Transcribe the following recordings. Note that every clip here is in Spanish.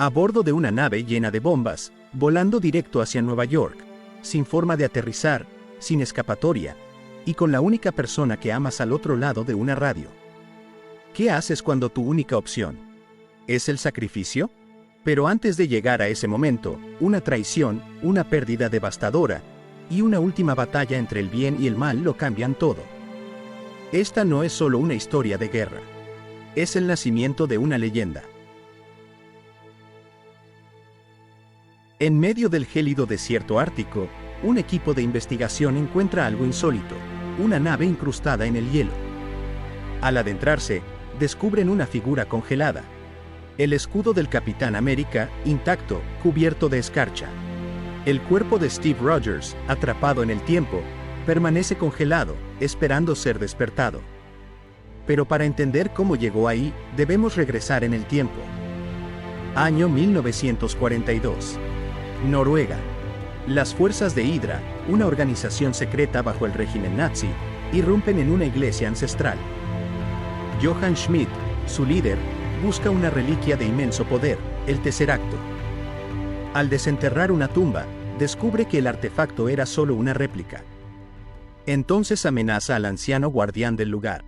A bordo de una nave llena de bombas, volando directo hacia Nueva York, sin forma de aterrizar, sin escapatoria, y con la única persona que amas al otro lado de una radio. ¿Qué haces cuando tu única opción es el sacrificio? Pero antes de llegar a ese momento, una traición, una pérdida devastadora, y una última batalla entre el bien y el mal lo cambian todo. Esta no es solo una historia de guerra. Es el nacimiento de una leyenda. En medio del gélido desierto ártico, un equipo de investigación encuentra algo insólito, una nave incrustada en el hielo. Al adentrarse, descubren una figura congelada. El escudo del Capitán América, intacto, cubierto de escarcha. El cuerpo de Steve Rogers, atrapado en el tiempo, permanece congelado, esperando ser despertado. Pero para entender cómo llegó ahí, debemos regresar en el tiempo. Año 1942. Noruega. Las fuerzas de Hydra, una organización secreta bajo el régimen nazi, irrumpen en una iglesia ancestral. Johann Schmidt, su líder, busca una reliquia de inmenso poder, el Tesseracto. Al desenterrar una tumba, descubre que el artefacto era solo una réplica. Entonces amenaza al anciano guardián del lugar.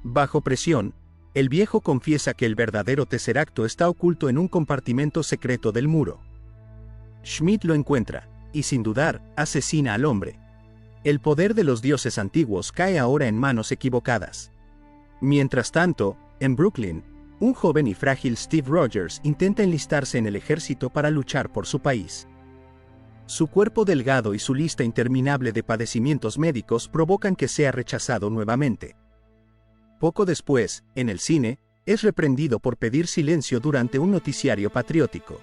Bajo presión, el viejo confiesa que el verdadero Tesseracto está oculto en un compartimento secreto del muro. Schmidt lo encuentra, y sin dudar, asesina al hombre. El poder de los dioses antiguos cae ahora en manos equivocadas. Mientras tanto, en Brooklyn, un joven y frágil Steve Rogers intenta enlistarse en el ejército para luchar por su país. Su cuerpo delgado y su lista interminable de padecimientos médicos provocan que sea rechazado nuevamente. Poco después, en el cine, es reprendido por pedir silencio durante un noticiario patriótico.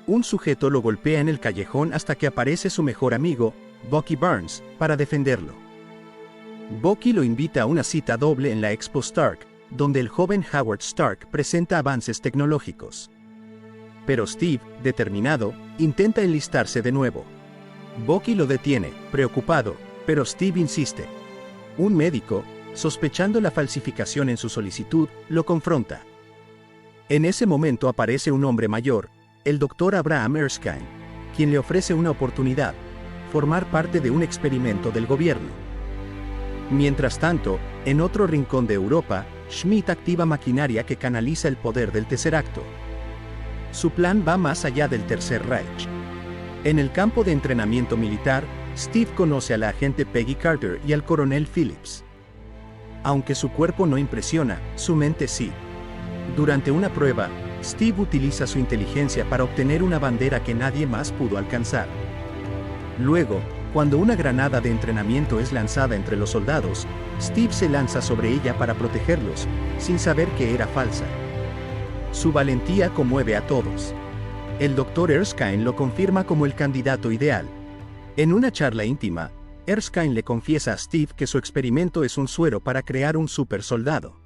Un sujeto lo golpea en el callejón hasta que aparece su mejor amigo, Bucky Barnes, para defenderlo. Bucky lo invita a una cita doble en la Expo Stark, donde el joven Howard Stark presenta avances tecnológicos. Pero Steve, determinado, intenta enlistarse de nuevo. Bucky lo detiene, preocupado, pero Steve insiste. Un médico, sospechando la falsificación en su solicitud, lo confronta. En ese momento aparece un hombre mayor, el Dr. Abraham Erskine, quien le ofrece una oportunidad, formar parte de un experimento del gobierno. Mientras tanto, en otro rincón de Europa, Schmidt activa maquinaria que canaliza el poder del Tesseracto. Su plan va más allá del Tercer Reich. En el campo de entrenamiento militar, Steve conoce a la agente Peggy Carter y al coronel Phillips. Aunque su cuerpo no impresiona, su mente sí. Durante una prueba, Steve utiliza su inteligencia para obtener una bandera que nadie más pudo alcanzar. Luego, cuando una granada de entrenamiento es lanzada entre los soldados, Steve se lanza sobre ella para protegerlos, sin saber que era falsa. Su valentía conmueve a todos. El Dr. Erskine lo confirma como el candidato ideal. En una charla íntima, Erskine le confiesa a Steve que su experimento es un suero para crear un supersoldado.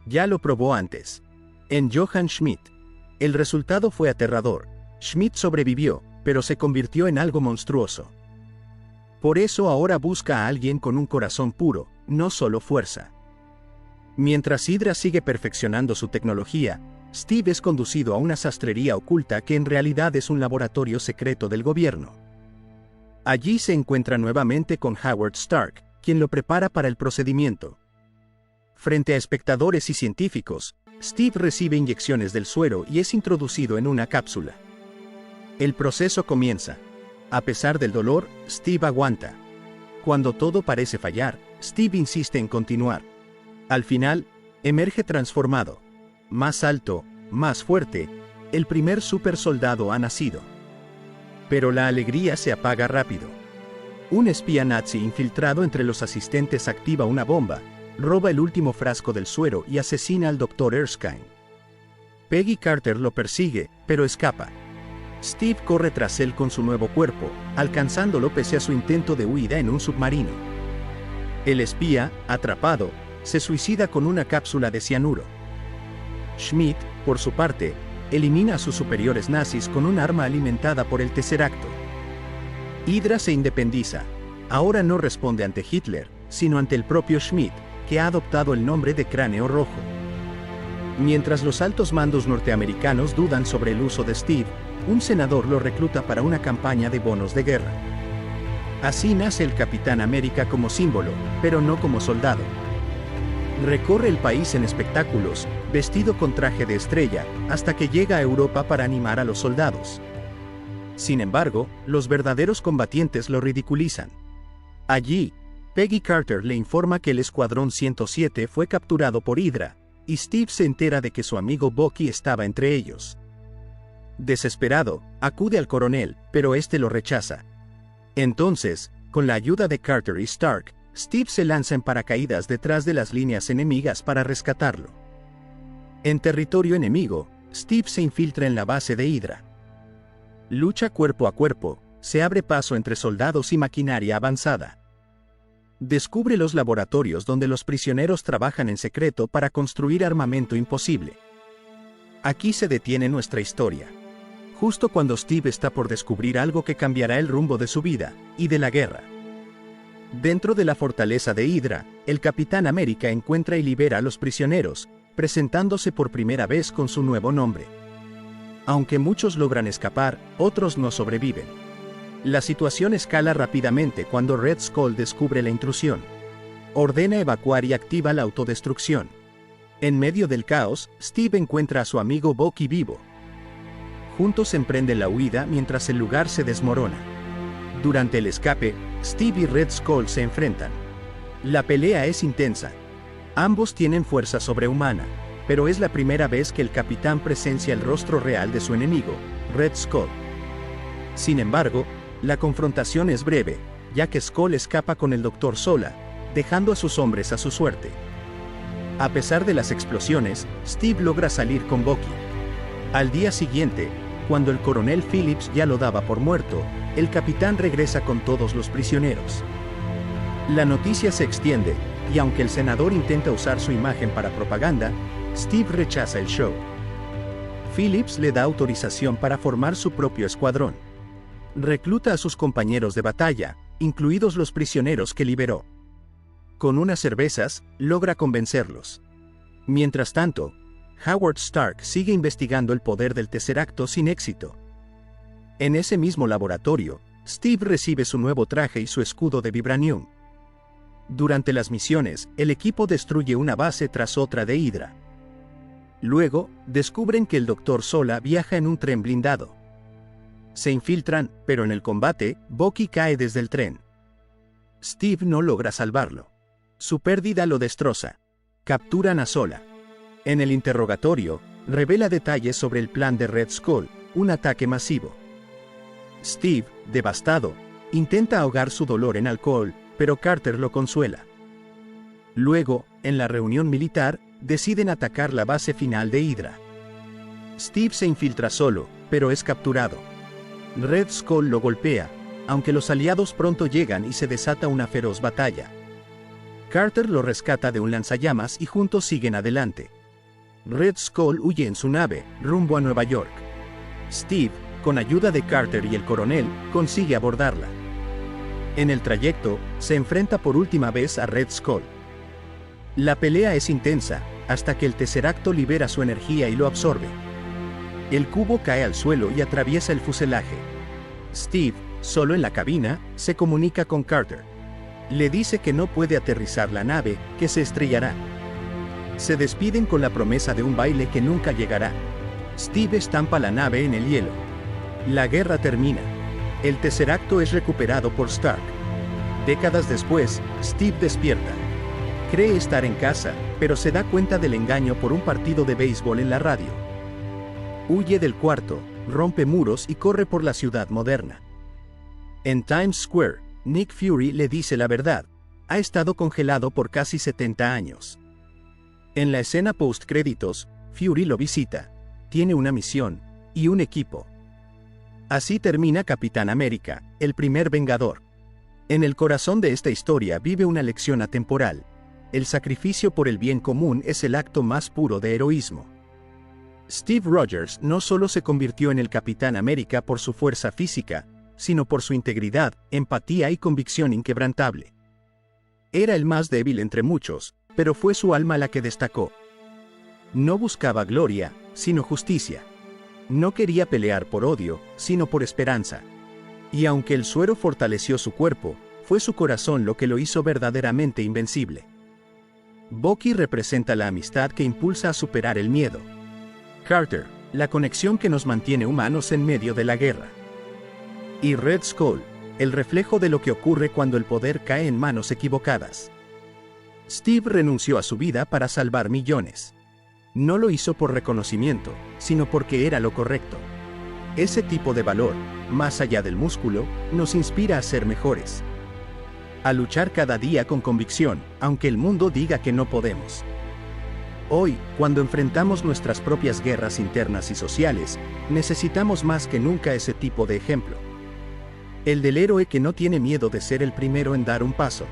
Ya lo probó antes. En Johann Schmidt. El resultado fue aterrador. Schmidt sobrevivió, pero se convirtió en algo monstruoso. Por eso ahora busca a alguien con un corazón puro, no solo fuerza. Mientras Hydra sigue perfeccionando su tecnología, Steve es conducido a una sastrería oculta que en realidad es un laboratorio secreto del gobierno. Allí se encuentra nuevamente con Howard Stark, quien lo prepara para el procedimiento. Frente a espectadores y científicos, Steve recibe inyecciones del suero y es introducido en una cápsula. El proceso comienza. A pesar del dolor, Steve aguanta. Cuando todo parece fallar, Steve insiste en continuar. Al final, emerge transformado. Más alto, más fuerte, el primer supersoldado ha nacido. Pero la alegría se apaga rápido. Un espía nazi infiltrado entre los asistentes activa una bomba, roba el último frasco del suero y asesina al Dr. Erskine. Peggy Carter lo persigue, pero escapa. Steve corre tras él con su nuevo cuerpo, alcanzándolo pese a su intento de huida en un submarino. El espía, atrapado, se suicida con una cápsula de cianuro. Schmidt, por su parte, elimina a sus superiores nazis con un arma alimentada por el Tesseracto. Hydra se independiza. Ahora no responde ante Hitler, sino ante el propio Schmidt, que ha adoptado el nombre de Cráneo Rojo. Mientras los altos mandos norteamericanos dudan sobre el uso de Steve, un senador lo recluta para una campaña de bonos de guerra. Así nace el Capitán América como símbolo, pero no como soldado. Recorre el país en espectáculos, vestido con traje de estrella, hasta que llega a Europa para animar a los soldados. Sin embargo, los verdaderos combatientes lo ridiculizan. Allí, Peggy Carter le informa que el Escuadrón 107 fue capturado por Hydra, y Steve se entera de que su amigo Bucky estaba entre ellos. Desesperado, acude al coronel, pero este lo rechaza. Entonces, con la ayuda de Carter y Stark, Steve se lanza en paracaídas detrás de las líneas enemigas para rescatarlo. En territorio enemigo, Steve se infiltra en la base de Hydra. Lucha cuerpo a cuerpo, se abre paso entre soldados y maquinaria avanzada. Descubre los laboratorios donde los prisioneros trabajan en secreto para construir armamento imposible. Aquí se detiene nuestra historia. Justo cuando Steve está por descubrir algo que cambiará el rumbo de su vida, y de la guerra. Dentro de la fortaleza de Hydra, el Capitán América encuentra y libera a los prisioneros, presentándose por primera vez con su nuevo nombre. Aunque muchos logran escapar, otros no sobreviven. La situación escala rápidamente cuando Red Skull descubre la intrusión. Ordena evacuar y activa la autodestrucción. En medio del caos, Steve encuentra a su amigo Bucky vivo. Juntos emprenden la huida mientras el lugar se desmorona. Durante el escape, Steve y Red Skull se enfrentan. La pelea es intensa. Ambos tienen fuerza sobrehumana, pero es la primera vez que el capitán presencia el rostro real de su enemigo, Red Skull. Sin embargo, la confrontación es breve, ya que Skull escapa con el Dr. Sola, dejando a sus hombres a su suerte. A pesar de las explosiones, Steve logra salir con Bucky. Al día siguiente, cuando el coronel Phillips ya lo daba por muerto, el capitán regresa con todos los prisioneros. La noticia se extiende, y aunque el senador intenta usar su imagen para propaganda, Steve rechaza el show. Phillips le da autorización para formar su propio escuadrón. Recluta a sus compañeros de batalla, incluidos los prisioneros que liberó. Con unas cervezas, logra convencerlos. Mientras tanto, Howard Stark sigue investigando el poder del Tesseracto sin éxito. En ese mismo laboratorio, Steve recibe su nuevo traje y su escudo de vibranium. Durante las misiones, el equipo destruye una base tras otra de Hydra. Luego, descubren que el Dr. Sola viaja en un tren blindado. Se infiltran, pero en el combate, Bucky cae desde el tren. Steve no logra salvarlo. Su pérdida lo destroza. Capturan a Sola. En el interrogatorio, revela detalles sobre el plan de Red Skull, un ataque masivo. Steve, devastado, intenta ahogar su dolor en alcohol, pero Carter lo consuela. Luego, en la reunión militar, deciden atacar la base final de Hydra. Steve se infiltra solo, pero es capturado. Red Skull lo golpea, aunque los aliados pronto llegan y se desata una feroz batalla. Carter lo rescata de un lanzallamas y juntos siguen adelante. Red Skull huye en su nave, rumbo a Nueva York. Steve, con ayuda de Carter y el coronel, consigue abordarla. En el trayecto, se enfrenta por última vez a Red Skull. La pelea es intensa, hasta que el Tesseracto libera su energía y lo absorbe. El cubo cae al suelo y atraviesa el fuselaje. Steve, solo en la cabina, se comunica con Carter. Le dice que no puede aterrizar la nave, que se estrellará. Se despiden con la promesa de un baile que nunca llegará. Steve estampa la nave en el hielo. La guerra termina. El Tesseracto es recuperado por Stark. Décadas después, Steve despierta. Cree estar en casa, pero se da cuenta del engaño por un partido de béisbol en la radio. Huye del cuarto, rompe muros y corre por la ciudad moderna. En Times Square, Nick Fury le dice la verdad. Ha estado congelado por casi 70 años. En la escena post-créditos, Fury lo visita. Tiene una misión y un equipo. Así termina Capitán América, el primer Vengador. En el corazón de esta historia vive una lección atemporal. El sacrificio por el bien común es el acto más puro de heroísmo. Steve Rogers no solo se convirtió en el Capitán América por su fuerza física, sino por su integridad, empatía y convicción inquebrantable. Era el más débil entre muchos, pero fue su alma la que destacó. No buscaba gloria, sino justicia. No quería pelear por odio, sino por esperanza. Y aunque el suero fortaleció su cuerpo, fue su corazón lo que lo hizo verdaderamente invencible. Bucky representa la amistad que impulsa a superar el miedo. Carter, la conexión que nos mantiene humanos en medio de la guerra. Y Red Skull, el reflejo de lo que ocurre cuando el poder cae en manos equivocadas. Steve renunció a su vida para salvar millones. No lo hizo por reconocimiento, sino porque era lo correcto. Ese tipo de valor, más allá del músculo, nos inspira a ser mejores. A luchar cada día con convicción, aunque el mundo diga que no podemos. Hoy, cuando enfrentamos nuestras propias guerras internas y sociales, necesitamos más que nunca ese tipo de ejemplo. El del héroe que no tiene miedo de ser el primero en dar un paso.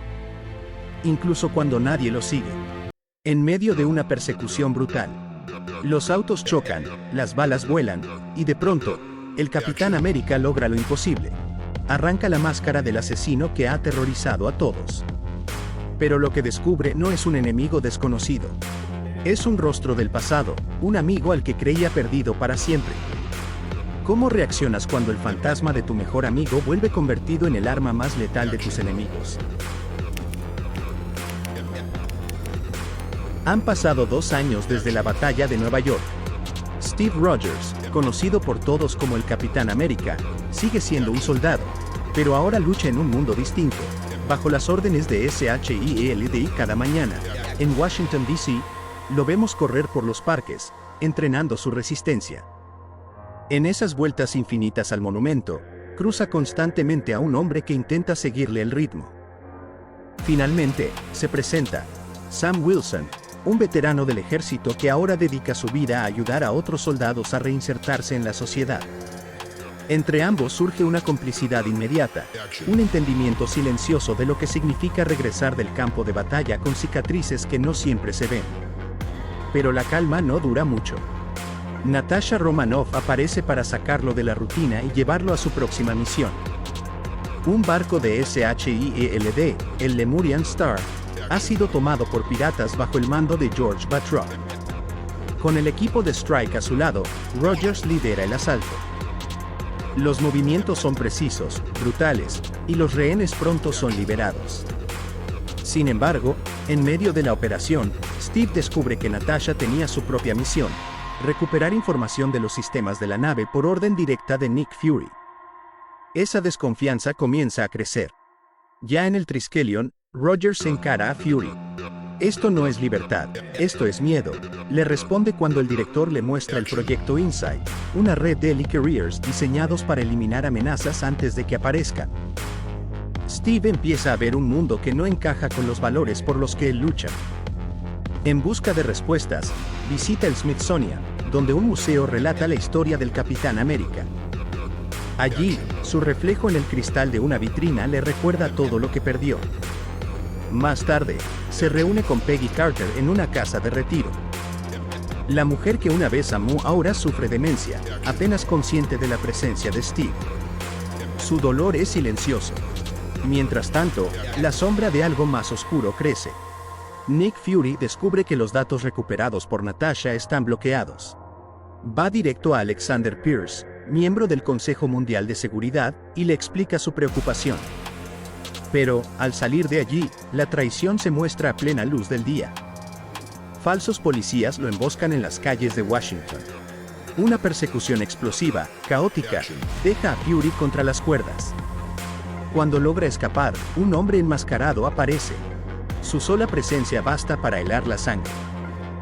Incluso cuando nadie lo sigue. En medio de una persecución brutal. Los autos chocan, las balas vuelan, y de pronto, el Capitán América logra lo imposible. Arranca la máscara del asesino que ha aterrorizado a todos. Pero lo que descubre no es un enemigo desconocido. Es un rostro del pasado, un amigo al que creía perdido para siempre. ¿Cómo reaccionas cuando el fantasma de tu mejor amigo vuelve convertido en el arma más letal de tus enemigos? Han pasado 2 años desde la batalla de Nueva York. Steve Rogers, conocido por todos como el Capitán América, sigue siendo un soldado, pero ahora lucha en un mundo distinto, bajo las órdenes de SHIELD cada mañana. En Washington, D.C., lo vemos correr por los parques, entrenando su resistencia. En esas vueltas infinitas al monumento, cruza constantemente a un hombre que intenta seguirle el ritmo. Finalmente, se presenta Sam Wilson, un veterano del ejército que ahora dedica su vida a ayudar a otros soldados a reinsertarse en la sociedad. Entre ambos surge una complicidad inmediata, un entendimiento silencioso de lo que significa regresar del campo de batalla con cicatrices que no siempre se ven. Pero la calma no dura mucho. Natasha Romanoff aparece para sacarlo de la rutina y llevarlo a su próxima misión. Un barco de SHIELD, el Lemurian Star, ha sido tomado por piratas bajo el mando de George Batroc. Con el equipo de Strike a su lado, Rogers lidera el asalto. Los movimientos son precisos, brutales, y los rehenes pronto son liberados. Sin embargo, en medio de la operación, Steve descubre que Natasha tenía su propia misión: recuperar información de los sistemas de la nave por orden directa de Nick Fury. Esa desconfianza comienza a crecer. Ya en el Triskelion, Rogers se encara a Fury. Esto no es libertad, esto es miedo, le responde cuando el director le muestra el proyecto Insight, una red de Helicarriers diseñados para eliminar amenazas antes de que aparezcan. Steve empieza a ver un mundo que no encaja con los valores por los que él lucha. En busca de respuestas, visita el Smithsonian, donde un museo relata la historia del Capitán América. Allí, su reflejo en el cristal de una vitrina le recuerda todo lo que perdió. Más tarde, se reúne con Peggy Carter en una casa de retiro. La mujer que una vez amó ahora sufre demencia, apenas consciente de la presencia de Steve. Su dolor es silencioso. Mientras tanto, la sombra de algo más oscuro crece. Nick Fury descubre que los datos recuperados por Natasha están bloqueados. Va directo a Alexander Pierce, miembro del Consejo Mundial de Seguridad, y le explica su preocupación. Pero, al salir de allí, la traición se muestra a plena luz del día. Falsos policías lo emboscan en las calles de Washington. Una persecución explosiva, caótica, deja a Fury contra las cuerdas. Cuando logra escapar, un hombre enmascarado aparece. Su sola presencia basta para helar la sangre.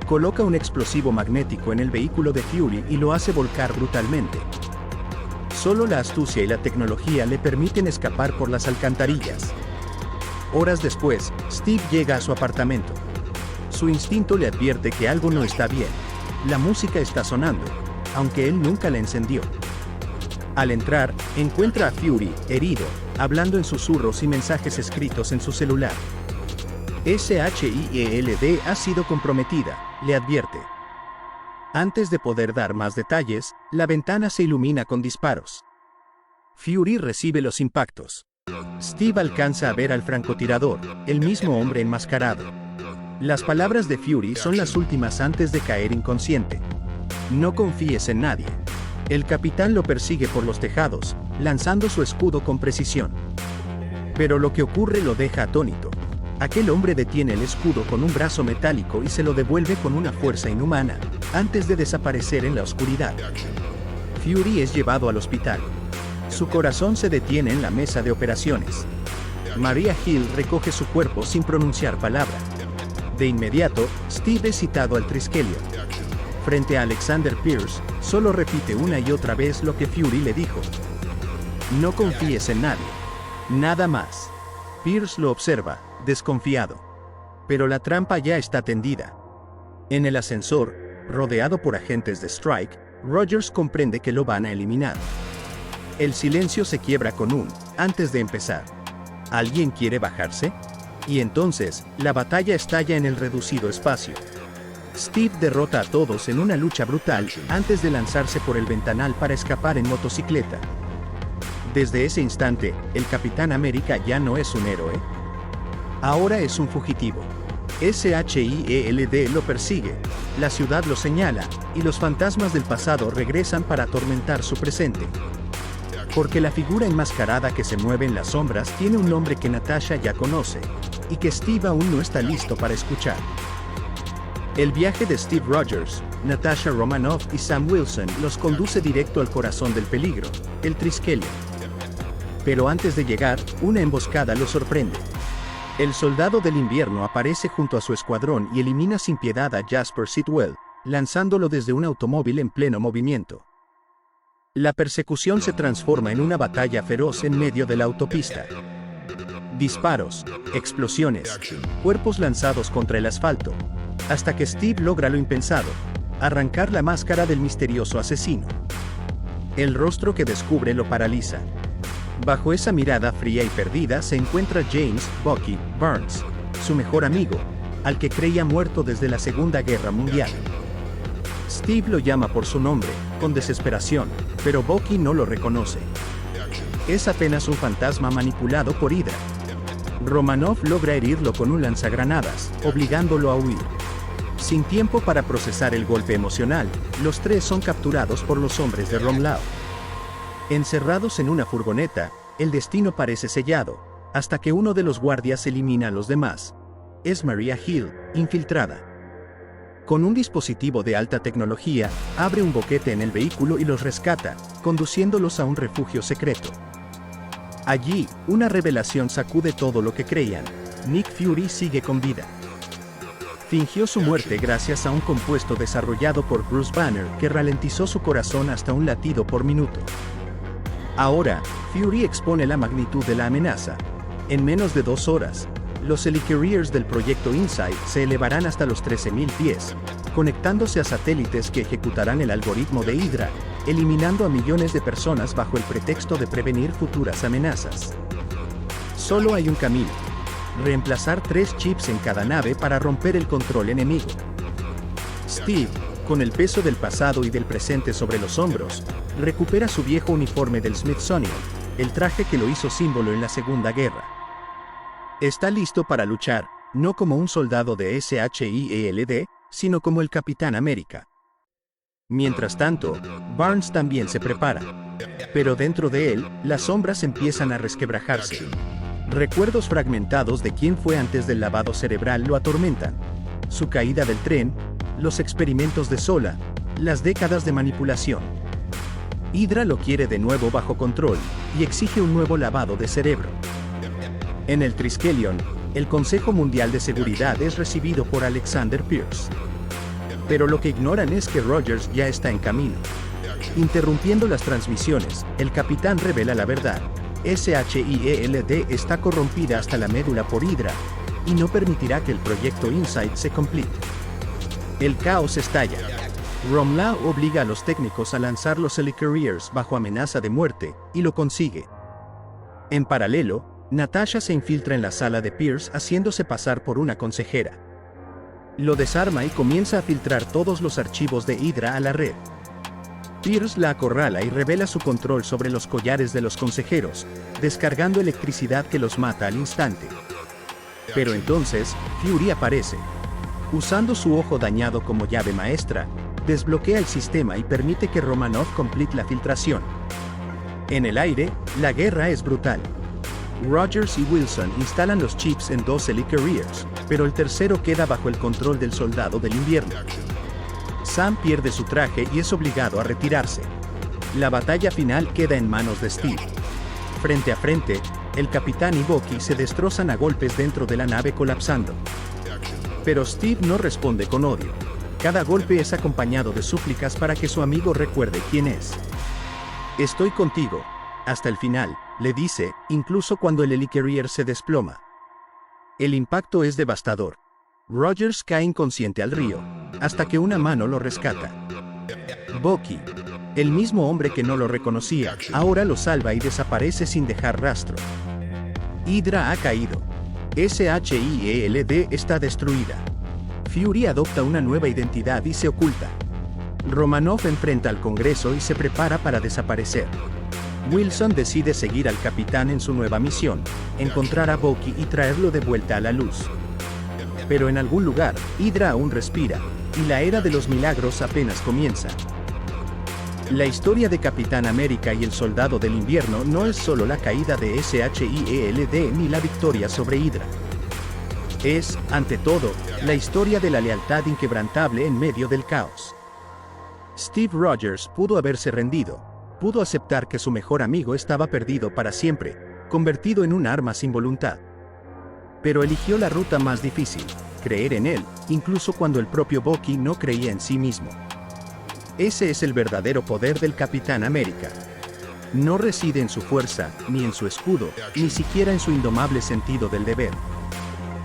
Coloca un explosivo magnético en el vehículo de Fury y lo hace volcar brutalmente. Solo la astucia y la tecnología le permiten escapar por las alcantarillas. Horas después, Steve llega a su apartamento. Su instinto le advierte que algo no está bien. La música está sonando, aunque él nunca la encendió. Al entrar, encuentra a Fury, herido, hablando en susurros y mensajes escritos en su celular. SHIELD ha sido comprometida, le advierte. Antes de poder dar más detalles, la ventana se ilumina con disparos. Fury recibe los impactos. Steve alcanza a ver al francotirador, el mismo hombre enmascarado. Las palabras de Fury son las últimas antes de caer inconsciente. No confíes en nadie. El capitán lo persigue por los tejados, lanzando su escudo con precisión. Pero lo que ocurre lo deja atónito. Aquel hombre detiene el escudo con un brazo metálico y se lo devuelve con una fuerza inhumana, antes de desaparecer en la oscuridad. Fury es llevado al hospital. Su corazón se detiene en la mesa de operaciones. Maria Hill recoge su cuerpo sin pronunciar palabra. De inmediato, Steve es citado al Triskelion. Frente a Alexander Pierce, solo repite una y otra vez lo que Fury le dijo. No confíes en nadie. Nada más. Pierce lo observa, desconfiado. Pero la trampa ya está tendida. En el ascensor, rodeado por agentes de Strike, Rogers comprende que lo van a eliminar. El silencio se quiebra con un, antes de empezar. ¿Alguien quiere bajarse? Y entonces, la batalla estalla en el reducido espacio. Steve derrota a todos en una lucha brutal, antes de lanzarse por el ventanal para escapar en motocicleta. Desde ese instante, el Capitán América ya no es un héroe. Ahora es un fugitivo. SHIELD lo persigue, la ciudad lo señala, y los fantasmas del pasado regresan para atormentar su presente. Porque la figura enmascarada que se mueve en las sombras tiene un nombre que Natasha ya conoce, y que Steve aún no está listo para escuchar. El viaje de Steve Rogers, Natasha Romanoff y Sam Wilson los conduce directo al corazón del peligro, el Triskelion. Pero antes de llegar, una emboscada los sorprende. El soldado del invierno aparece junto a su escuadrón y elimina sin piedad a Jasper Sitwell, lanzándolo desde un automóvil en pleno movimiento. La persecución se transforma en una batalla feroz en medio de la autopista. Disparos, explosiones, cuerpos lanzados contra el asfalto, hasta que Steve logra lo impensado, arrancar la máscara del misterioso asesino. El rostro que descubre lo paraliza. Bajo esa mirada fría y perdida se encuentra James Bucky Burns, su mejor amigo, al que creía muerto desde la Segunda Guerra Mundial. Steve lo llama por su nombre, con desesperación, pero Bucky no lo reconoce. Es apenas un fantasma manipulado por Hydra. Romanoff logra herirlo con un lanzagranadas, obligándolo a huir. Sin tiempo para procesar el golpe emocional, los tres son capturados por los hombres de Rom-Lau. Encerrados en una furgoneta, el destino parece sellado, hasta que uno de los guardias elimina a los demás. Es Maria Hill, infiltrada. Con un dispositivo de alta tecnología, abre un boquete en el vehículo y los rescata, conduciéndolos a un refugio secreto. Allí, una revelación sacude todo lo que creían. Nick Fury sigue con vida. Fingió su muerte gracias a un compuesto desarrollado por Bruce Banner que ralentizó su corazón hasta un latido por minuto. Ahora, Fury expone la magnitud de la amenaza. En menos de 2 horas, los helicarriers del proyecto Insight se elevarán hasta los 13.000 pies, conectándose a satélites que ejecutarán el algoritmo de Hydra, eliminando a millones de personas bajo el pretexto de prevenir futuras amenazas. Solo hay un camino: reemplazar 3 chips en cada nave para romper el control enemigo. Steve, con el peso del pasado y del presente sobre los hombros, recupera su viejo uniforme del Smithsonian, el traje que lo hizo símbolo en la Segunda Guerra. Está listo para luchar, no como un soldado de SHIELD, sino como el Capitán América. Mientras tanto, Barnes también se prepara. Pero dentro de él, las sombras empiezan a resquebrajarse. Recuerdos fragmentados de quién fue antes del lavado cerebral lo atormentan. Su caída del tren, los experimentos de Sola, las décadas de manipulación. Hydra lo quiere de nuevo bajo control, y exige un nuevo lavado de cerebro. En el Triskelion, el Consejo Mundial de Seguridad es recibido por Alexander Pierce. Pero lo que ignoran es que Rogers ya está en camino. Interrumpiendo las transmisiones, el capitán revela la verdad. SHIELD está corrompida hasta la médula por Hydra, y no permitirá que el proyecto Insight se complete. El caos estalla. Rom-Lau obliga a los técnicos a lanzar los helicarriers bajo amenaza de muerte, y lo consigue. En paralelo, Natasha se infiltra en la sala de Pierce haciéndose pasar por una consejera. Lo desarma y comienza a filtrar todos los archivos de Hydra a la red. Pierce la acorrala y revela su control sobre los collares de los consejeros, descargando electricidad que los mata al instante. Pero entonces, Fury aparece. Usando su ojo dañado como llave maestra, desbloquea el sistema y permite que Romanov complete la filtración. En el aire, la guerra es brutal. Rogers y Wilson instalan los chips en 2 Helicarriers, pero el tercero queda bajo el control del Soldado del Invierno. Sam pierde su traje y es obligado a retirarse. La batalla final queda en manos de Steve. Frente a frente, el capitán y Bucky se destrozan a golpes dentro de la nave colapsando. Pero Steve no responde con odio. Cada golpe es acompañado de súplicas para que su amigo recuerde quién es. Estoy contigo, hasta el final, le dice, incluso cuando el Helicarrier se desploma. El impacto es devastador. Rogers cae inconsciente al río, hasta que una mano lo rescata. Bucky, el mismo hombre que no lo reconocía, ahora lo salva y desaparece sin dejar rastro. Hydra ha caído. SHIELD está destruida. Fury adopta una nueva identidad y se oculta. Romanov enfrenta al Congreso y se prepara para desaparecer. Wilson decide seguir al capitán en su nueva misión, encontrar a Bucky y traerlo de vuelta a la luz. Pero en algún lugar, Hydra aún respira, y la era de los milagros apenas comienza. La historia de Capitán América y el Soldado del Invierno no es solo la caída de SHIELD ni la victoria sobre Hydra. Es, ante todo, la historia de la lealtad inquebrantable en medio del caos. Steve Rogers pudo haberse rendido, pudo aceptar que su mejor amigo estaba perdido para siempre, convertido en un arma sin voluntad. Pero eligió la ruta más difícil, creer en él, incluso cuando el propio Bucky no creía en sí mismo. Ese es el verdadero poder del Capitán América. No reside en su fuerza, ni en su escudo, ni siquiera en su indomable sentido del deber.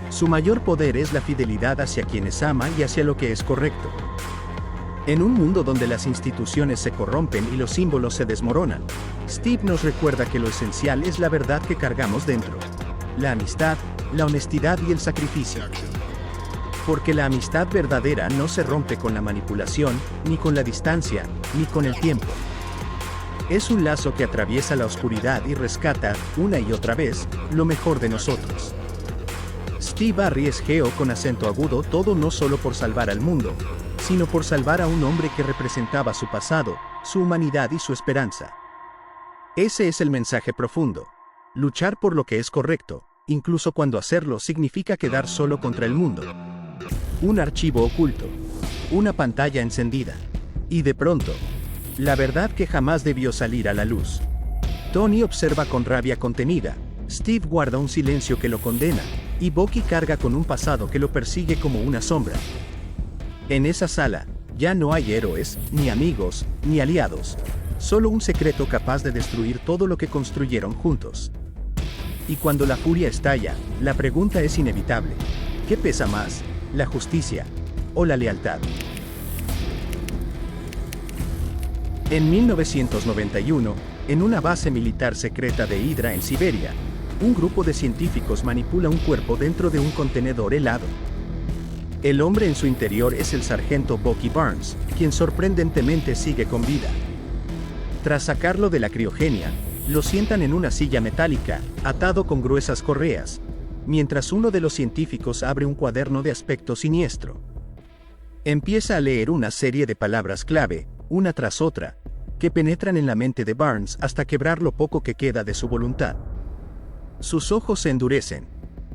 Su mayor poder es la fidelidad hacia quienes ama y hacia lo que es correcto. En un mundo donde las instituciones se corrompen y los símbolos se desmoronan, Steve nos recuerda que lo esencial es la verdad que cargamos dentro. La amistad, la honestidad y el sacrificio. Porque la amistad verdadera no se rompe con la manipulación, ni con la distancia, ni con el tiempo. Es un lazo que atraviesa la oscuridad y rescata, una y otra vez, lo mejor de nosotros. Steve arriesgó con acento agudo todo no solo por salvar al mundo, sino por salvar a un hombre que representaba su pasado, su humanidad y su esperanza. Ese es el mensaje profundo. Luchar por lo que es correcto, incluso cuando hacerlo significa quedar solo contra el mundo. Un archivo oculto. Una pantalla encendida. Y de pronto, la verdad que jamás debió salir a la luz. Tony observa con rabia contenida, Steve guarda un silencio que lo condena, y Bucky carga con un pasado que lo persigue como una sombra. En esa sala, ya no hay héroes, ni amigos, ni aliados. Solo un secreto capaz de destruir todo lo que construyeron juntos. Y cuando la furia estalla, la pregunta es inevitable. ¿Qué pesa más, la justicia o la lealtad? En 1991, en una base militar secreta de Hydra en Siberia, un grupo de científicos manipula un cuerpo dentro de un contenedor helado. El hombre en su interior es el sargento Bucky Barnes, quien sorprendentemente sigue con vida. Tras sacarlo de la criogenia, lo sientan en una silla metálica, atado con gruesas correas, mientras uno de los científicos abre un cuaderno de aspecto siniestro. Empieza a leer una serie de palabras clave, una tras otra, que penetran en la mente de Barnes hasta quebrar lo poco que queda de su voluntad. Sus ojos se endurecen.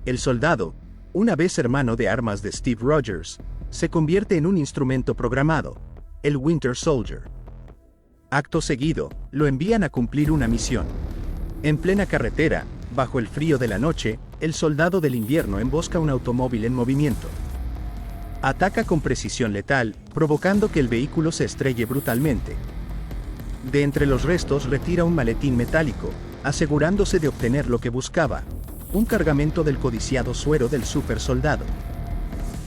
El soldado, una vez hermano de armas de Steve Rogers, se convierte en un instrumento programado, el Winter Soldier. Acto seguido, lo envían a cumplir una misión. En plena carretera, bajo el frío de la noche, el Soldado del Invierno embosca un automóvil en movimiento. Ataca con precisión letal, provocando que el vehículo se estrelle brutalmente. De entre los restos retira un maletín metálico, asegurándose de obtener lo que buscaba, un cargamento del codiciado suero del super soldado.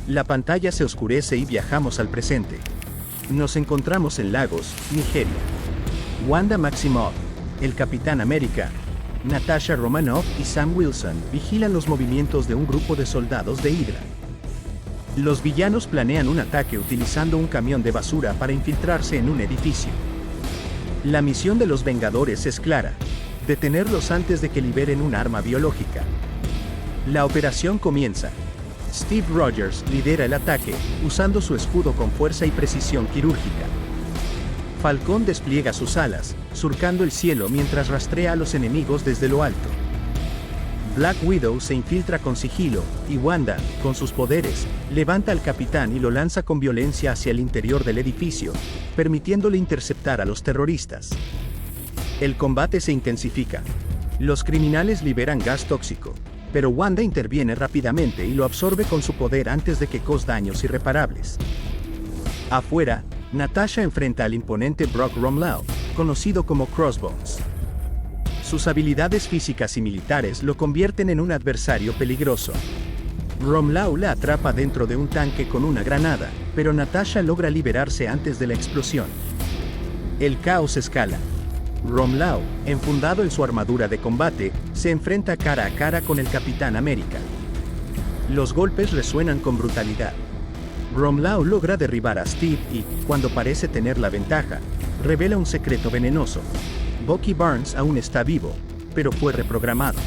La pantalla se oscurece y viajamos al presente. Nos encontramos en Lagos, Nigeria. Wanda Maximoff, el Capitán América, Natasha Romanoff y Sam Wilson vigilan los movimientos de un grupo de soldados de Hydra. Los villanos planean un ataque utilizando un camión de basura para infiltrarse en un edificio. La misión de los Vengadores es clara: detenerlos antes de que liberen un arma biológica. La operación comienza. Steve Rogers lidera el ataque, usando su escudo con fuerza y precisión quirúrgica. Falcón despliega sus alas, surcando el cielo mientras rastrea a los enemigos desde lo alto. Black Widow se infiltra con sigilo, y Wanda, con sus poderes, levanta al capitán y lo lanza con violencia hacia el interior del edificio, permitiéndole interceptar a los terroristas. El combate se intensifica. Los criminales liberan gas tóxico, pero Wanda interviene rápidamente y lo absorbe con su poder antes de que cause daños irreparables. Afuera, Natasha enfrenta al imponente Brock Rumlow, conocido como Crossbones. Sus habilidades físicas y militares lo convierten en un adversario peligroso. Rumlow la atrapa dentro de un tanque con una granada, pero Natasha logra liberarse antes de la explosión. El caos escala. Rumlow, enfundado en su armadura de combate, se enfrenta cara a cara con el Capitán América. Los golpes resuenan con brutalidad. Rumlow logra derribar a Steve y, cuando parece tener la ventaja, revela un secreto venenoso. Bucky Barnes aún está vivo, pero fue reprogramado.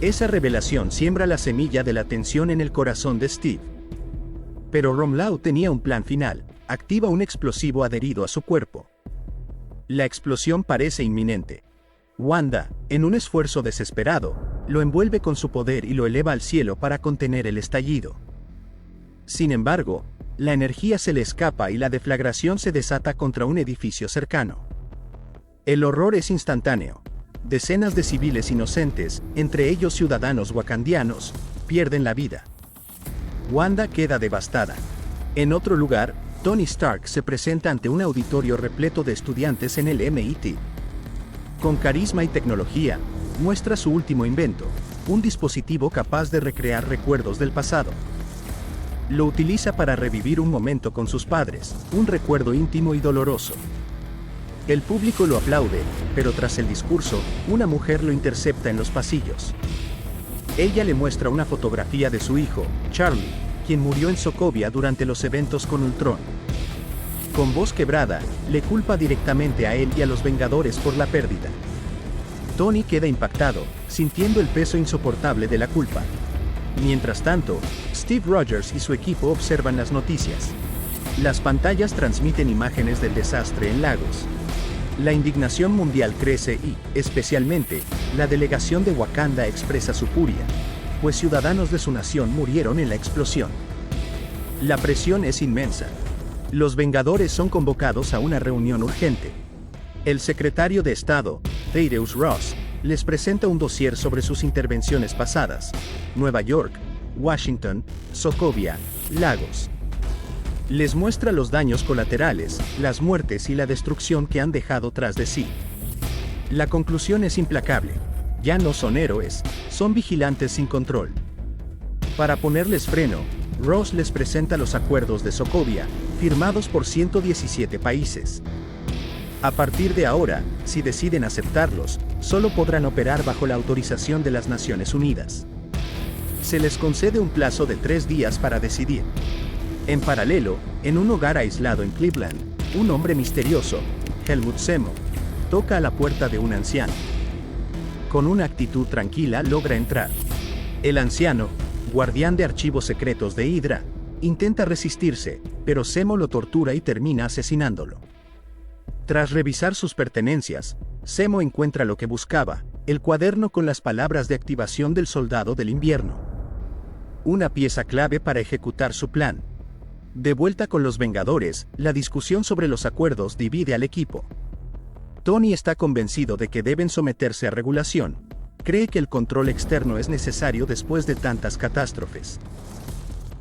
Esa revelación siembra la semilla de la tensión en el corazón de Steve. Pero Rumlow tenía un plan final: activa un explosivo adherido a su cuerpo. La explosión parece inminente. Wanda, en un esfuerzo desesperado, lo envuelve con su poder y lo eleva al cielo para contener el estallido. Sin embargo, la energía se le escapa y la deflagración se desata contra un edificio cercano. El horror es instantáneo. Decenas de civiles inocentes, entre ellos ciudadanos wakandianos, pierden la vida. Wanda queda devastada. En otro lugar, Tony Stark se presenta ante un auditorio repleto de estudiantes en el MIT. Con carisma y tecnología, muestra su último invento, un dispositivo capaz de recrear recuerdos del pasado. Lo utiliza para revivir un momento con sus padres, un recuerdo íntimo y doloroso. El público lo aplaude, pero tras el discurso, una mujer lo intercepta en los pasillos. Ella le muestra una fotografía de su hijo, Charlie, quien murió en Sokovia durante los eventos con Ultron. Con voz quebrada, le culpa directamente a él y a los Vengadores por la pérdida. Tony queda impactado, sintiendo el peso insoportable de la culpa. Mientras tanto, Steve Rogers y su equipo observan las noticias. Las pantallas transmiten imágenes del desastre en Lagos. La indignación mundial crece y, especialmente, la delegación de Wakanda expresa su furia, pues ciudadanos de su nación murieron en la explosión. La presión es inmensa. Los Vengadores son convocados a una reunión urgente. El secretario de Estado, Thaddeus Ross, les presenta un dossier sobre sus intervenciones pasadas: Nueva York, Washington, Sokovia, Lagos. Les muestra los daños colaterales, las muertes y la destrucción que han dejado tras de sí. La conclusión es implacable. Ya no son héroes, son vigilantes sin control. Para ponerles freno, Ross les presenta los acuerdos de Sokovia, firmados por 117 países. A partir de ahora, si deciden aceptarlos, solo podrán operar bajo la autorización de las Naciones Unidas. Se les concede un plazo de 3 días para decidir. En paralelo, en un hogar aislado en Cleveland, un hombre misterioso, Helmut Zemo, toca a la puerta de un anciano. Con una actitud tranquila logra entrar. El anciano, guardián de archivos secretos de Hydra, intenta resistirse, pero Zemo lo tortura y termina asesinándolo. Tras revisar sus pertenencias, Zemo encuentra lo que buscaba: el cuaderno con las palabras de activación del Soldado del Invierno. Una pieza clave para ejecutar su plan. De vuelta con los Vengadores, la discusión sobre los acuerdos divide al equipo. Tony está convencido de que deben someterse a regulación. Cree que el control externo es necesario después de tantas catástrofes.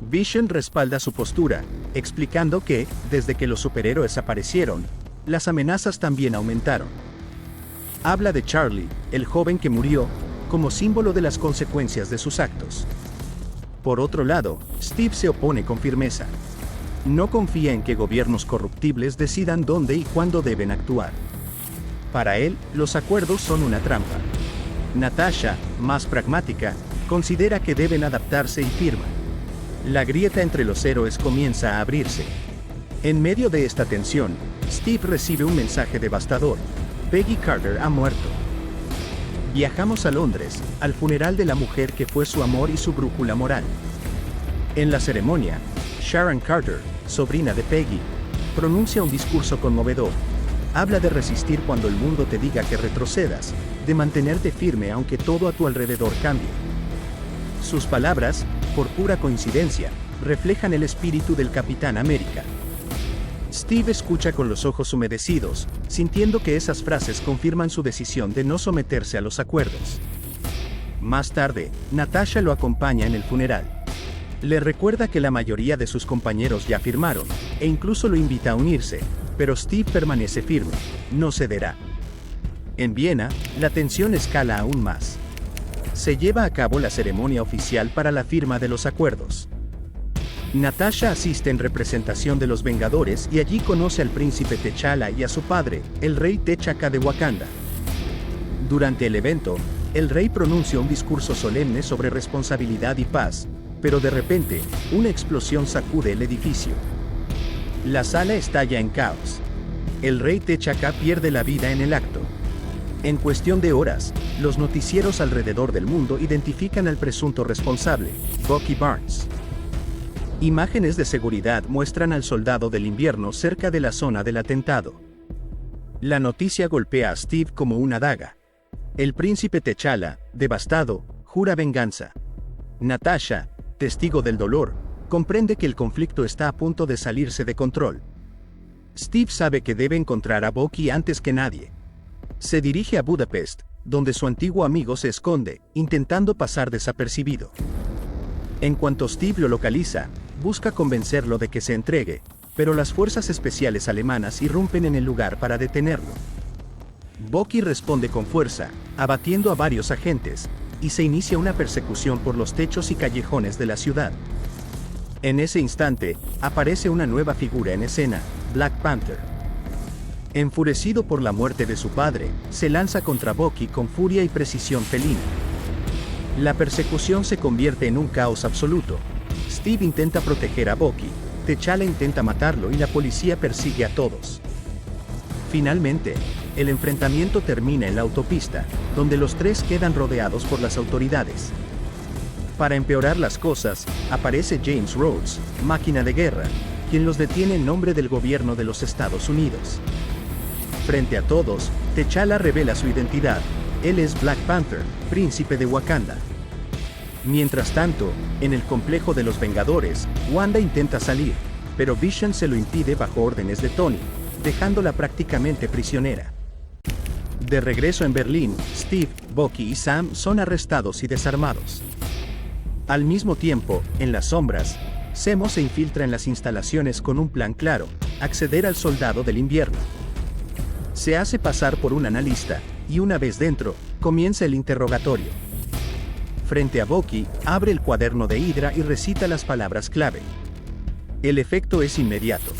Vision respalda su postura, explicando que, desde que los superhéroes aparecieron, las amenazas también aumentaron. Habla de Charlie, el joven que murió, como símbolo de las consecuencias de sus actos. Por otro lado, Steve se opone con firmeza. No confía en que gobiernos corruptibles decidan dónde y cuándo deben actuar. Para él, los acuerdos son una trampa. Natasha, más pragmática, considera que deben adaptarse y firma. La grieta entre los héroes comienza a abrirse. En medio de esta tensión, Steve recibe un mensaje devastador: Peggy Carter ha muerto. Viajamos a Londres, al funeral de la mujer que fue su amor y su brújula moral. En la ceremonia, Sharon Carter, sobrina de Peggy, pronuncia un discurso conmovedor. Habla de resistir cuando el mundo te diga que retrocedas, de mantenerte firme aunque todo a tu alrededor cambie. Sus palabras, por pura coincidencia, reflejan el espíritu del Capitán América. Steve escucha con los ojos humedecidos, sintiendo que esas frases confirman su decisión de no someterse a los acuerdos. Más tarde, Natasha lo acompaña en el funeral. Le recuerda que la mayoría de sus compañeros ya firmaron, e incluso lo invita a unirse, pero Steve permanece firme, no cederá. En Viena, la tensión escala aún más. Se lleva a cabo la ceremonia oficial para la firma de los acuerdos. Natasha asiste en representación de los Vengadores y allí conoce al príncipe T'Challa y a su padre, el rey T'Chaka de Wakanda. Durante el evento, el rey pronuncia un discurso solemne sobre responsabilidad y paz, pero de repente, una explosión sacude el edificio. La sala estalla en caos. El rey T'Chaka pierde la vida en el acto. En cuestión de horas, los noticieros alrededor del mundo identifican al presunto responsable, Bucky Barnes. Imágenes de seguridad muestran al soldado del invierno cerca de la zona del atentado. La noticia golpea a Steve como una daga. El príncipe T'Challa, devastado, jura venganza. Natasha, testigo del dolor, comprende que el conflicto está a punto de salirse de control. Steve sabe que debe encontrar a Bucky antes que nadie. Se dirige a Budapest, donde su antiguo amigo se esconde, intentando pasar desapercibido. En cuanto Steve lo localiza, busca convencerlo de que se entregue, pero las fuerzas especiales alemanas irrumpen en el lugar para detenerlo. Bucky responde con fuerza, abatiendo a varios agentes, y se inicia una persecución por los techos y callejones de la ciudad. En ese instante, aparece una nueva figura en escena, Black Panther. Enfurecido por la muerte de su padre, se lanza contra Bucky con furia y precisión felina. La persecución se convierte en un caos absoluto. Steve intenta proteger a Bucky, T'Challa intenta matarlo y la policía persigue a todos. Finalmente, el enfrentamiento termina en la autopista, donde los tres quedan rodeados por las autoridades. Para empeorar las cosas, aparece James Rhodes, máquina de guerra, quien los detiene en nombre del gobierno de los Estados Unidos. Frente a todos, T'Challa revela su identidad. Él es Black Panther, príncipe de Wakanda. Mientras tanto, en el complejo de los Vengadores, Wanda intenta salir, pero Vision se lo impide bajo órdenes de Tony, dejándola prácticamente prisionera. De regreso en Berlín, Steve, Bucky y Sam son arrestados y desarmados. Al mismo tiempo, en las sombras, Zemo se infiltra en las instalaciones con un plan claro: acceder al soldado del invierno. Se hace pasar por un analista, y una vez dentro, comienza el interrogatorio. Frente a Bucky, abre el cuaderno de Hydra y recita las palabras clave. El efecto es inmediato.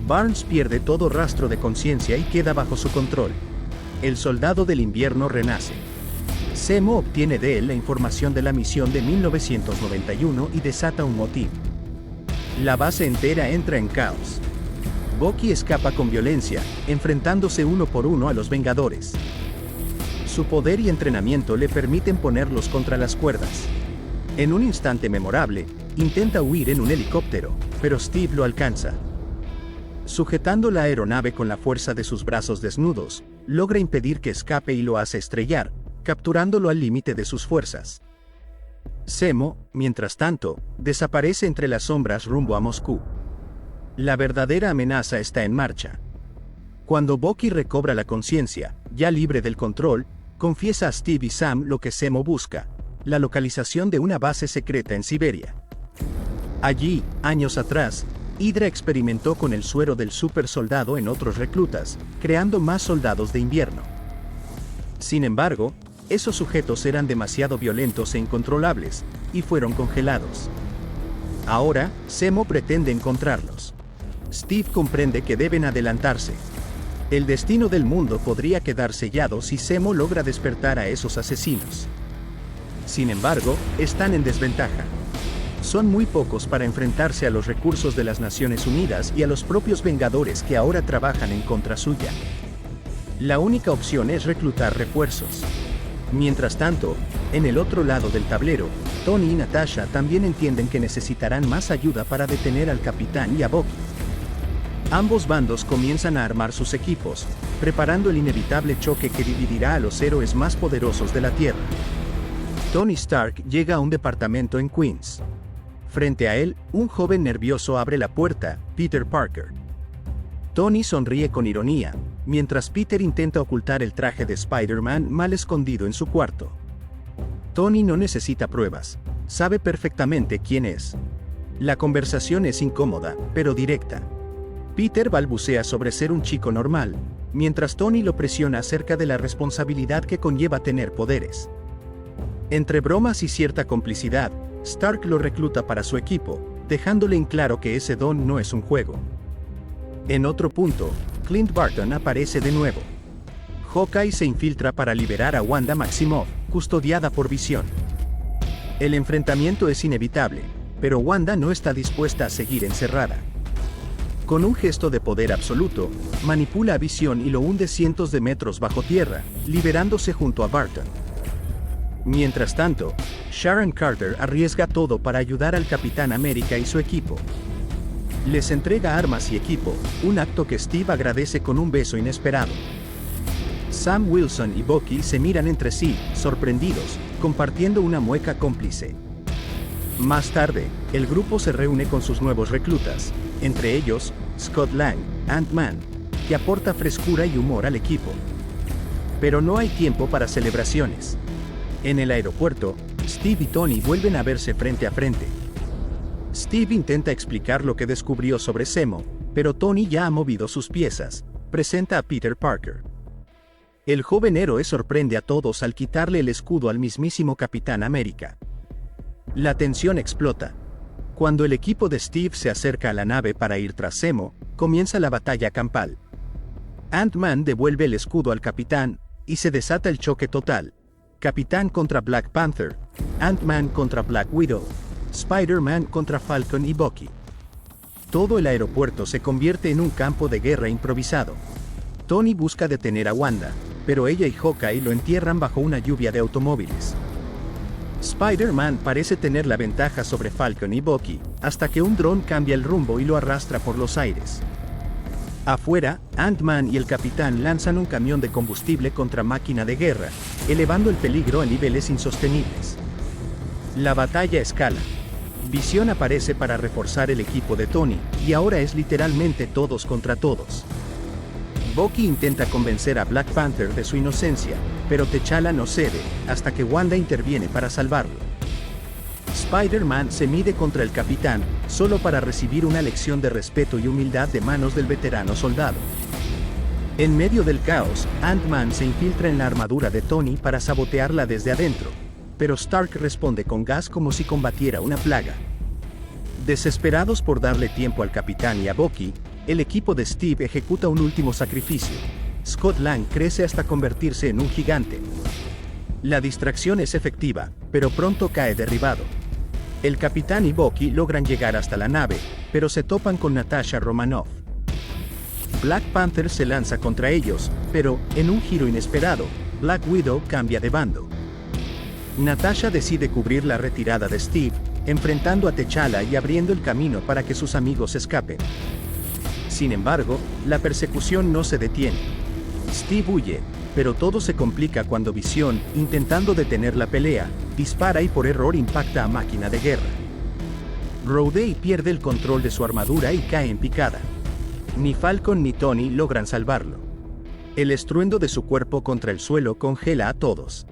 Barnes pierde todo rastro de conciencia y queda bajo su control. El soldado del invierno renace. Zemo obtiene de él la información de la misión de 1991 y desata un motín. La base entera entra en caos. Bucky escapa con violencia, enfrentándose uno por uno a los Vengadores. Su poder y entrenamiento le permiten ponerlos contra las cuerdas. En un instante memorable, intenta huir en un helicóptero, pero Steve lo alcanza. Sujetando la aeronave con la fuerza de sus brazos desnudos, logra impedir que escape y lo hace estrellar, capturándolo al límite de sus fuerzas. Zemo, mientras tanto, desaparece entre las sombras rumbo a Moscú. La verdadera amenaza está en marcha. Cuando Bucky recobra la conciencia, ya libre del control, confiesa a Steve y Sam lo que Zemo busca: la localización de una base secreta en Siberia. Allí, años atrás, Hydra experimentó con el suero del super soldado en otros reclutas, creando más soldados de invierno. Sin embargo, esos sujetos eran demasiado violentos e incontrolables, y fueron congelados. Ahora, Zemo pretende encontrarlos. Steve comprende que deben adelantarse. El destino del mundo podría quedar sellado si Zemo logra despertar a esos asesinos. Sin embargo, están en desventaja. Son muy pocos para enfrentarse a los recursos de las Naciones Unidas y a los propios Vengadores que ahora trabajan en contra suya. La única opción es reclutar refuerzos. Mientras tanto, en el otro lado del tablero, Tony y Natasha también entienden que necesitarán más ayuda para detener al capitán y a Bucky. Ambos bandos comienzan a armar sus equipos, preparando el inevitable choque que dividirá a los héroes más poderosos de la Tierra. Tony Stark llega a un departamento en Queens. Frente a él, un joven nervioso abre la puerta, Peter Parker. Tony sonríe con ironía, mientras Peter intenta ocultar el traje de Spider-Man mal escondido en su cuarto. Tony no necesita pruebas, sabe perfectamente quién es. La conversación es incómoda, pero directa. Peter balbucea sobre ser un chico normal, mientras Tony lo presiona acerca de la responsabilidad que conlleva tener poderes. Entre bromas y cierta complicidad, Stark lo recluta para su equipo, dejándole en claro que ese don no es un juego. En otro punto, Clint Barton aparece de nuevo. Hawkeye se infiltra para liberar a Wanda Maximoff, custodiada por Visión. El enfrentamiento es inevitable, pero Wanda no está dispuesta a seguir encerrada. Con un gesto de poder absoluto, manipula a Visión y lo hunde cientos de metros bajo tierra, liberándose junto a Barton. Mientras tanto, Sharon Carter arriesga todo para ayudar al Capitán América y su equipo. Les entrega armas y equipo, un acto que Steve agradece con un beso inesperado. Sam Wilson y Bucky se miran entre sí, sorprendidos, compartiendo una mueca cómplice. Más tarde, el grupo se reúne con sus nuevos reclutas, entre ellos, Scott Lang, Ant-Man, que aporta frescura y humor al equipo. Pero no hay tiempo para celebraciones. En el aeropuerto, Steve y Tony vuelven a verse frente a frente. Steve intenta explicar lo que descubrió sobre Zemo, pero Tony ya ha movido sus piezas, presenta a Peter Parker. El joven héroe sorprende a todos al quitarle el escudo al mismísimo Capitán América. La tensión explota. Cuando el equipo de Steve se acerca a la nave para ir tras Zemo, comienza la batalla campal. Ant-Man devuelve el escudo al Capitán, y se desata el choque total. Capitán contra Black Panther, Ant-Man contra Black Widow, Spider-Man contra Falcon y Bucky. Todo el aeropuerto se convierte en un campo de guerra improvisado. Tony busca detener a Wanda, pero ella y Hawkeye lo entierran bajo una lluvia de automóviles. Spider-Man parece tener la ventaja sobre Falcon y Bucky, hasta que un dron cambia el rumbo y lo arrastra por los aires. Afuera, Ant-Man y el Capitán lanzan un camión de combustible contra Máquina de Guerra, elevando el peligro a niveles insostenibles. La batalla escala. Visión aparece para reforzar el equipo de Tony, y ahora es literalmente todos contra todos. Bucky intenta convencer a Black Panther de su inocencia, pero T'Challa no cede, hasta que Wanda interviene para salvarlo. Spider-Man se mide contra el Capitán, solo para recibir una lección de respeto y humildad de manos del veterano soldado. En medio del caos, Ant-Man se infiltra en la armadura de Tony para sabotearla desde adentro, pero Stark responde con gas como si combatiera una plaga. Desesperados por darle tiempo al Capitán y a Bucky, el equipo de Steve ejecuta un último sacrificio. Scott Lang crece hasta convertirse en un gigante. La distracción es efectiva, pero pronto cae derribado. El Capitán y Bucky logran llegar hasta la nave, pero se topan con Natasha Romanoff. Black Panther se lanza contra ellos, pero, en un giro inesperado, Black Widow cambia de bando. Natasha decide cubrir la retirada de Steve, enfrentando a T'Challa y abriendo el camino para que sus amigos escapen. Sin embargo, la persecución no se detiene. Steve huye, pero todo se complica cuando Visión, intentando detener la pelea, dispara y por error impacta a Máquina de Guerra. Rhodey pierde el control de su armadura y cae en picada. Ni Falcon ni Tony logran salvarlo. El estruendo de su cuerpo contra el suelo congela a todos.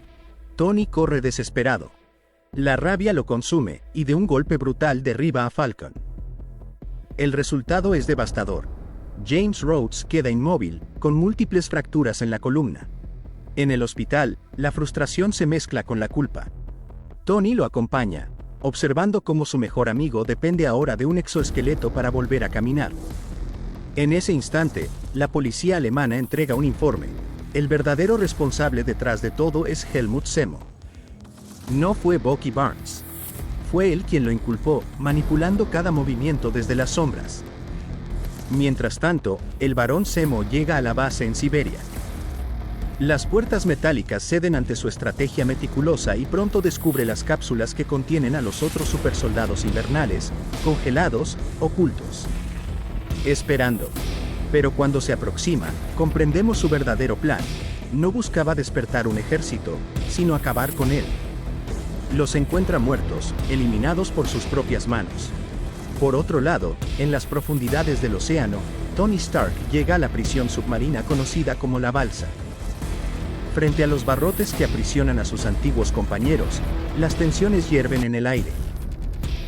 Tony corre desesperado. La rabia lo consume, y de un golpe brutal derriba a Falcon. El resultado es devastador. James Rhodes queda inmóvil, con múltiples fracturas en la columna. En el hospital, la frustración se mezcla con la culpa. Tony lo acompaña, observando cómo su mejor amigo depende ahora de un exoesqueleto para volver a caminar. En ese instante, la policía alemana entrega un informe. El verdadero responsable detrás de todo es Helmut Zemo. No fue Bucky Barnes. Fue él quien lo inculpó, manipulando cada movimiento desde las sombras. Mientras tanto, el Barón Zemo llega a la base en Siberia. Las puertas metálicas ceden ante su estrategia meticulosa y pronto descubre las cápsulas que contienen a los otros supersoldados invernales, congelados, ocultos. Esperando. Pero cuando se aproxima, comprendemos su verdadero plan. No buscaba despertar un ejército, sino acabar con él. Los encuentra muertos, eliminados por sus propias manos. Por otro lado, en las profundidades del océano, Tony Stark llega a la prisión submarina conocida como la Balsa. Frente a los barrotes que aprisionan a sus antiguos compañeros, las tensiones hierven en el aire.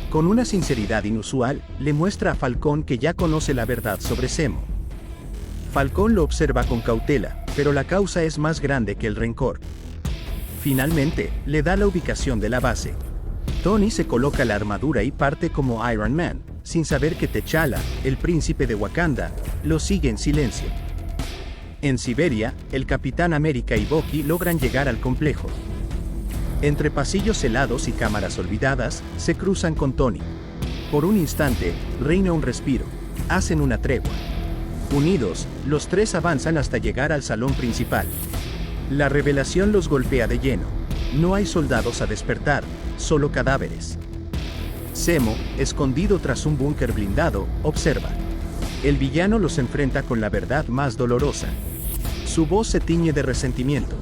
Con una sinceridad inusual, le muestra a Falcón que ya conoce la verdad sobre Zemo. Falcón lo observa con cautela, pero la causa es más grande que el rencor. Finalmente, le da la ubicación de la base. Tony se coloca la armadura y parte como Iron Man, sin saber que T'Challa, el príncipe de Wakanda, lo sigue en silencio. En Siberia, el Capitán América y Bucky logran llegar al complejo. Entre pasillos helados y cámaras olvidadas, se cruzan con Tony. Por un instante, reina un respiro. Hacen una tregua. Unidos, los tres avanzan hasta llegar al salón principal. La revelación los golpea de lleno. No hay soldados a despertar, solo cadáveres. Zemo, escondido tras un búnker blindado, observa. El villano los enfrenta con la verdad más dolorosa. Su voz se tiñe de resentimiento.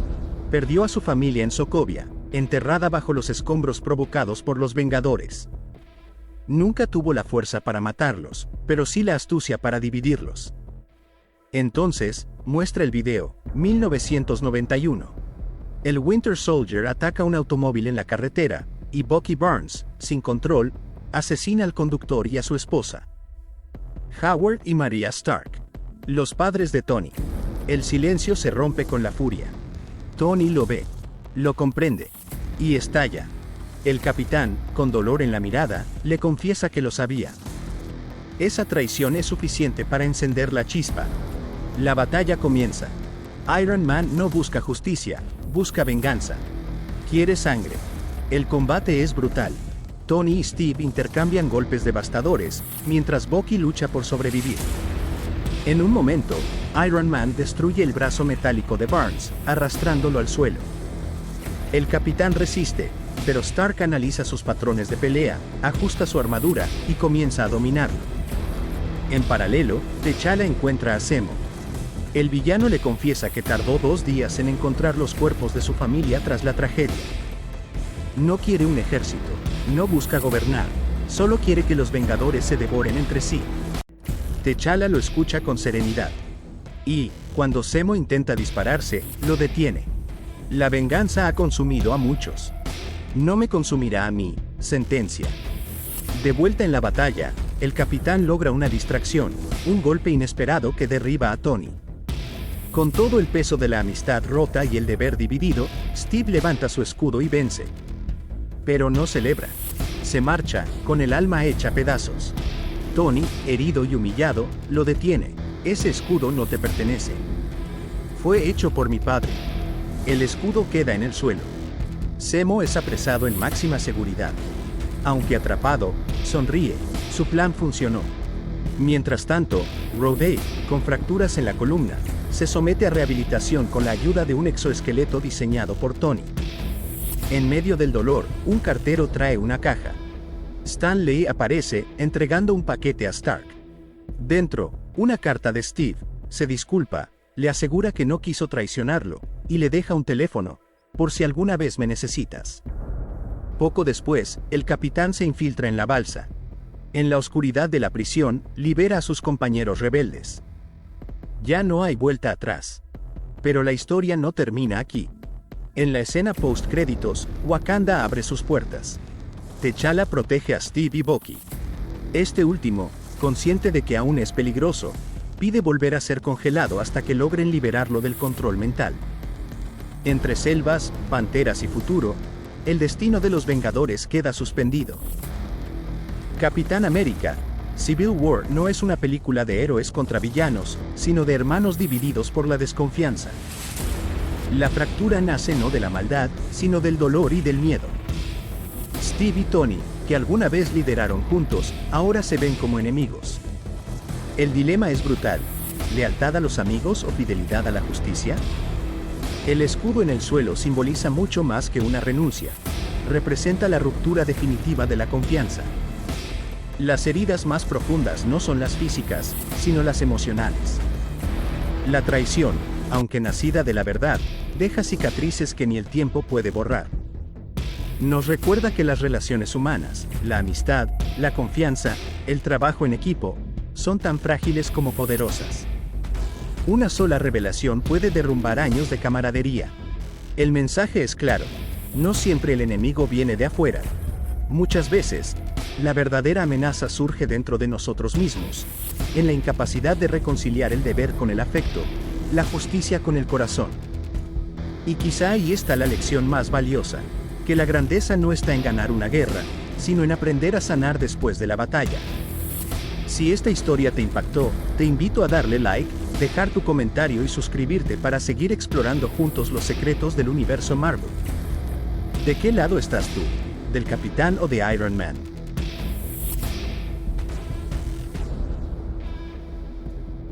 Perdió a su familia en Sokovia, enterrada bajo los escombros provocados por los Vengadores. Nunca tuvo la fuerza para matarlos, pero sí la astucia para dividirlos. Entonces, muestra el video, 1991. El Winter Soldier ataca un automóvil en la carretera, y Bucky Barnes, sin control, asesina al conductor y a su esposa. Howard y Maria Stark. Los padres de Tony. El silencio se rompe con la furia. Tony lo ve. Lo comprende. Y estalla. El capitán, con dolor en la mirada, le confiesa que lo sabía. Esa traición es suficiente para encender la chispa. La batalla comienza. Iron Man no busca justicia, busca venganza. Quiere sangre. El combate es brutal. Tony y Steve intercambian golpes devastadores, mientras Bucky lucha por sobrevivir. En un momento, Iron Man destruye el brazo metálico de Barnes, arrastrándolo al suelo. El capitán resiste, pero Stark analiza sus patrones de pelea, ajusta su armadura y comienza a dominarlo. En paralelo, T'Challa encuentra a Zemo. El villano le confiesa que tardó 2 días en encontrar los cuerpos de su familia tras la tragedia. No quiere un ejército, no busca gobernar, solo quiere que los Vengadores se devoren entre sí. T'Challa lo escucha con serenidad. Y, cuando Zemo intenta dispararse, lo detiene. La venganza ha consumido a muchos. No me consumirá a mí, sentencia. De vuelta en la batalla, el capitán logra una distracción, un golpe inesperado que derriba a Tony. Con todo el peso de la amistad rota y el deber dividido, Steve levanta su escudo y vence. Pero no celebra. Se marcha, con el alma hecha pedazos. Tony, herido y humillado, lo detiene. Ese escudo no te pertenece. Fue hecho por mi padre. El escudo queda en el suelo. Zemo es apresado en máxima seguridad. Aunque atrapado, sonríe. Su plan funcionó. Mientras tanto, Rhodey, con fracturas en la columna, se somete a rehabilitación con la ayuda de un exoesqueleto diseñado por Tony. En medio del dolor, un cartero trae una caja. Stan Lee aparece, entregando un paquete a Stark. Dentro, una carta de Steve, se disculpa, le asegura que no quiso traicionarlo, y le deja un teléfono, por si alguna vez me necesitas. Poco después, el capitán se infiltra en la balsa. En la oscuridad de la prisión, libera a sus compañeros rebeldes. Ya no hay vuelta atrás. Pero la historia no termina aquí. En la escena post-créditos, Wakanda abre sus puertas. T'Challa protege a Steve y Bucky. Este último, consciente de que aún es peligroso, pide volver a ser congelado hasta que logren liberarlo del control mental. Entre selvas, panteras y futuro, el destino de los Vengadores queda suspendido. Capitán América, Civil War no es una película de héroes contra villanos, sino de hermanos divididos por la desconfianza. La fractura nace no de la maldad, sino del dolor y del miedo. Steve y Tony, que alguna vez lideraron juntos, ahora se ven como enemigos. El dilema es brutal: ¿lealtad a los amigos o fidelidad a la justicia? El escudo en el suelo simboliza mucho más que una renuncia. Representa la ruptura definitiva de la confianza. Las heridas más profundas no son las físicas, sino las emocionales. La traición, aunque nacida de la verdad, deja cicatrices que ni el tiempo puede borrar. Nos recuerda que las relaciones humanas, la amistad, la confianza, el trabajo en equipo, son tan frágiles como poderosas. Una sola revelación puede derrumbar años de camaradería. El mensaje es claro: no siempre el enemigo viene de afuera. Muchas veces, la verdadera amenaza surge dentro de nosotros mismos, en la incapacidad de reconciliar el deber con el afecto, la justicia con el corazón. Y quizá ahí está la lección más valiosa, que la grandeza no está en ganar una guerra, sino en aprender a sanar después de la batalla. Si esta historia te impactó, te invito a darle like, dejar tu comentario y suscribirte para seguir explorando juntos los secretos del universo Marvel. ¿De qué lado estás tú? ¿Del Capitán o de Iron Man?